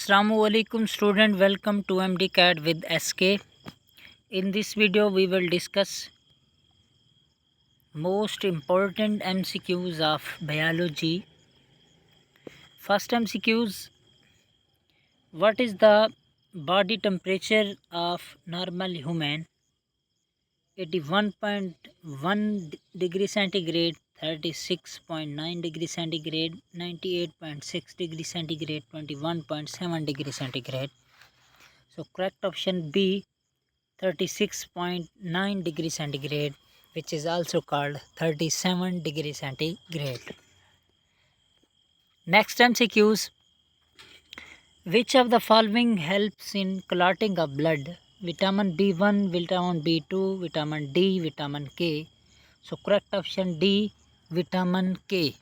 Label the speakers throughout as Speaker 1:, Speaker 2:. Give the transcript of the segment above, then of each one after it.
Speaker 1: Assalamualaikum student, welcome to MDCAT with SK. In this video we will discuss most important MCQs of biology. First MCQs: what is the body temperature of normal human? 81.1 degree centigrade, 36.9 degree centigrade, 98.6 degree centigrade, 21.7 degree centigrade. So correct option B, 36.9 degree centigrade, which is also called 37 degree centigrade. Next MCQs: which of the following helps in clotting of blood? Vitamin B1, vitamin B2, vitamin D, vitamin K. So correct option D, vitamin K.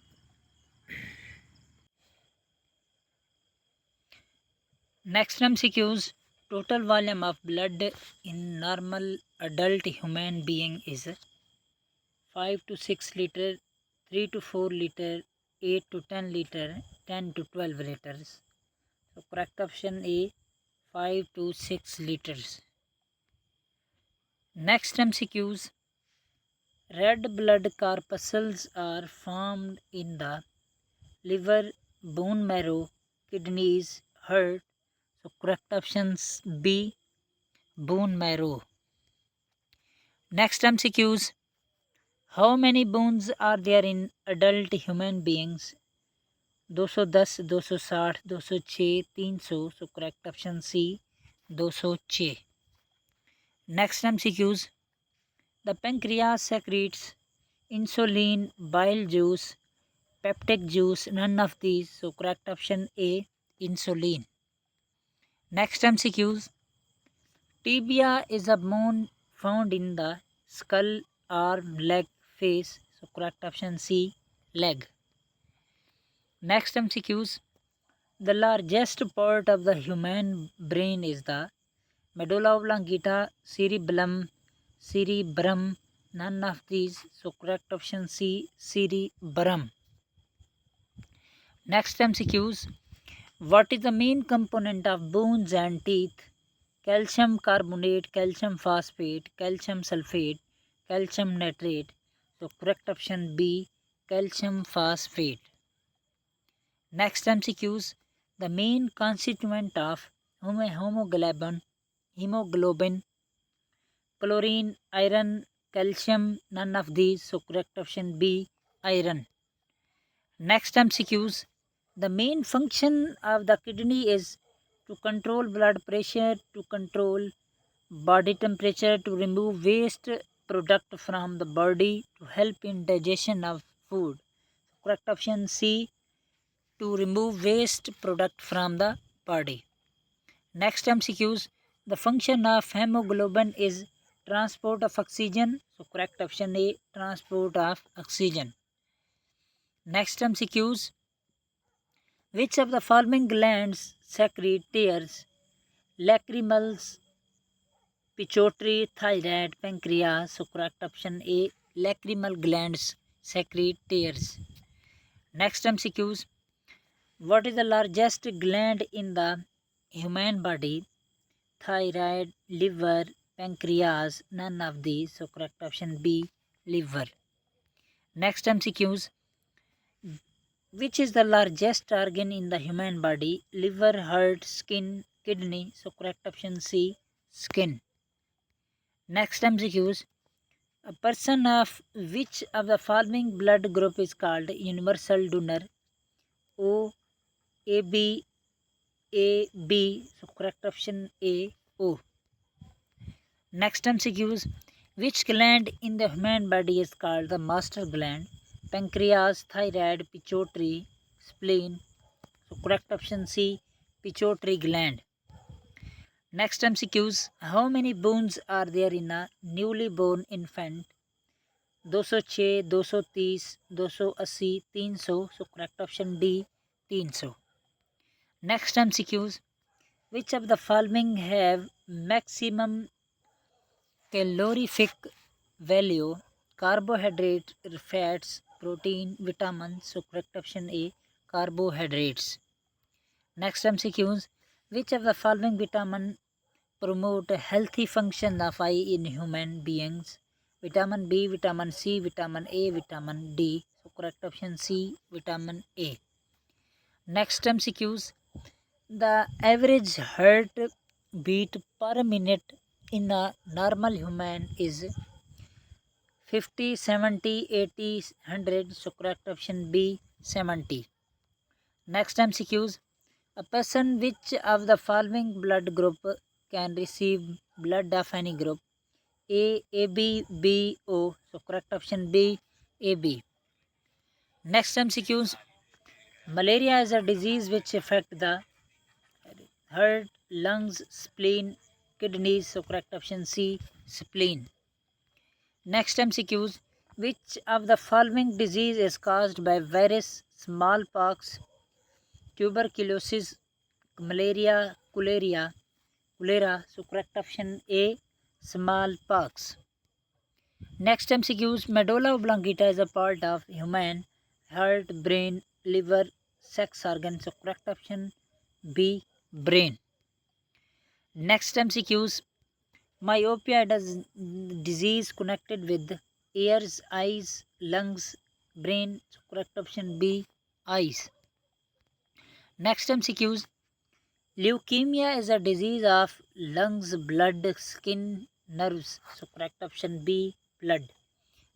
Speaker 1: Next MCQs: total volume of blood in normal adult human being is 5 to 6 liter, 3 to 4 liter, 8 to 10 liter, 10 to 12 liters. So correct option A, 5 to 6 liters. Next MCQs: red blood corpuscles are formed in the liver, bone marrow, kidneys, heart. So correct options B, bone marrow. Next MCQs: how many bones are there in adult human beings? 210, 260, 206, 300. So correct option C, 206. Next MCQs: the pancreas secretes insulin, bile juice, peptic juice, none of these. So correct option A, insulin. Next MCQs: tibia is a bone found in the skull, arm, leg, face. So correct option C, leg. Next MCQs: the largest part of the human brain is the medulla oblongata, cerebrum, none of these. So correct option C, cerebrum. Next MCQs: what is the main component of bones and teeth? Calcium carbonate, calcium phosphate, calcium sulfate, calcium nitrate. So correct option B, calcium phosphate. Next MCQs: the main constituent of hemoglobin, chlorine, iron, calcium, none of these. So correct option B, iron. Next MCQs: the main function of the kidney is to control blood pressure, to control body temperature, to remove waste product from the body, to help in digestion of food. Correct option C, to remove waste product from the body. Next MCQs: the function of hemoglobin is transport of oxygen. So correct option A, transport of oxygen. Next MCQs: which of the following glands secrete tears? Lacrimals, pituitary, thyroid, pancreas. So correct option A, lacrimal glands secrete tears. Next MCQs: what is the largest gland in the human body? Thyroid, liver, pancreas, none of these. So correct option B, liver. Next MCQs: which is the largest organ in the human body? Liver, heart, skin, kidney. So correct option C, skin. Next MCQs: a person of which of the following blood group is called universal donor? O, AB, AB. So correct option A, O. Next MCQs: which gland in the human body is called the master gland? Pancreas, thyroid, pituitary, spleen. So correct option C, pituitary gland. Next MCQs: how many bones are there in a newly born infant? 206, 230, 280, 300. So correct option D, 300. Next MCQs: which of the following have maximum calorific value? Carbohydrate, fats, protein, vitamins. So correct option A, carbohydrates. Next MCQs: Which of the following vitamin promote a healthy function of eye in human beings? Vitamin B, vitamin C, vitamin A, vitamin D. So correct option C, vitamin A. Next MCQs. The average heart beat per minute in a normal human is 50, 70, 80, 100. So correct option B, 70. Next MCQs. A person which of the following blood group can receive blood of any group? A, AB, B, O. So correct option B, AB. Next MCQs. Malaria is a disease which affect the heart, lungs, spleen, kidneys. So correct option C, spleen. Next MCQs. Which of the following disease is caused by virus, smallpox, tuberculosis, malaria, cholera? So correct option A, smallpox. Next MCQs. Medulla oblongata is a part of human heart, brain, liver, sex organ. So correct option B, brain. Next MCQs. Myopia is disease connected with ears, eyes, lungs, brain. So correct option B, eyes. Next MCQs. Leukemia is a disease of lungs, blood, skin, nerves. So correct option B, blood.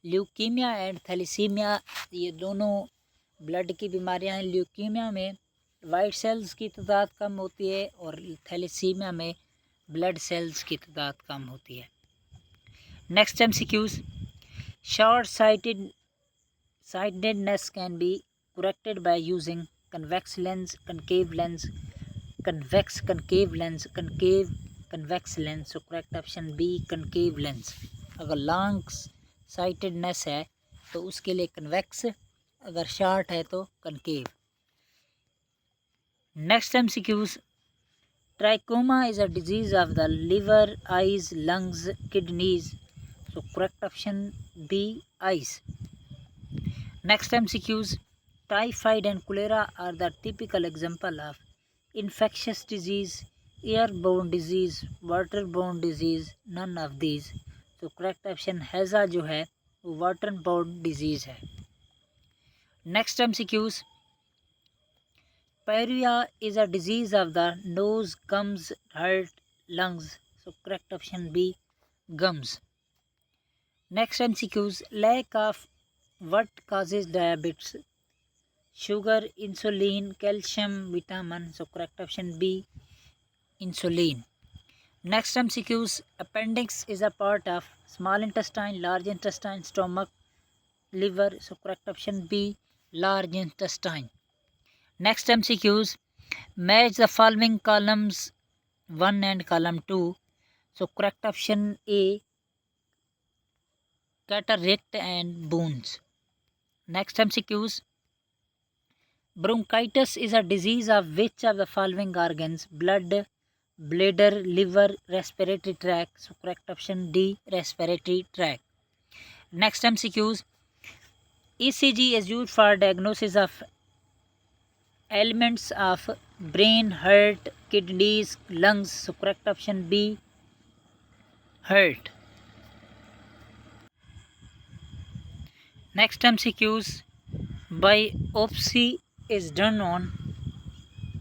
Speaker 1: Leukaemia and thalassaemia ये दोनों blood की बीमारियां हैं। Leukaemia में white cells की तादाद कम होती है और थैलेसीमिया में ब्लड सेल्स की तादाद कम होती है। Next MCQs. Short sightedness can be corrected by using convex lens, concave lens, convex concave lens, concave convex lens. So correct option B, concave lens. अगर लॉन्ग साइटेडनेस है तो उसके लिए कन्वेक्स, अगर शॉर्ट है तो concave. Next MCQs. Trachoma is a disease of the liver, eyes, lungs, kidneys. So correct option B, eyes. Next MCQs. Typhoid and cholera are the typical example of infectious disease, airborne disease, waterborne disease, none of these. तो correct option हैज़ा जो है वो waterborne disease है। Next MCQs. Pyorrhoea is a disease of the nose, gums, heart, lungs. So correct option B, gums. Next MCQs. Lack of what causes diabetes? Sugar, insulin, calcium, vitamin. So correct option B, insulin. Next MCQs. Appendix is a part of small intestine, large intestine, stomach, liver. So correct option B, large intestine. Next MCQs. Match the following columns 1 and column 2. So correct option A, cataract and bones. Next MCQs. Bronchitis is a disease of which of the following organs? Blood, bladder, liver, respiratory tract. So correct option D, respiratory tract. Next MCQs. ECG is used for diagnosis of ailments of brain, heart, kidneys, lungs. So correct option B, heart. Next MCQs. Biopsy is done on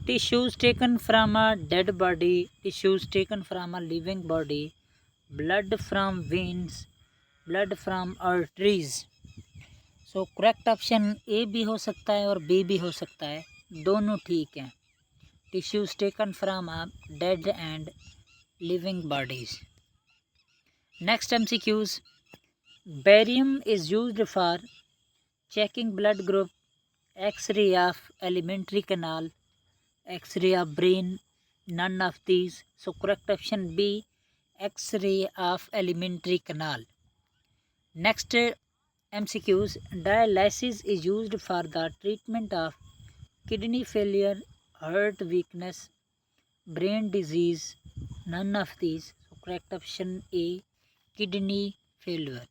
Speaker 1: tissues taken from a dead body, tissues taken from a living body, blood from veins, blood from arteries. So correct option A भी हो सकता है और B भी हो सकता है, दोनों ठीक हैं। Tissues taken from a dead and living bodies. Next MCQs. Barium is used for checking blood group, X-ray of alimentary canal, X-ray of brain, none of these. So correct option B, X-ray of alimentary canal. Next MCQs. Dialysis is used for the treatment of kidney failure, heart weakness, brain disease, none of these. So correct option A, kidney failure.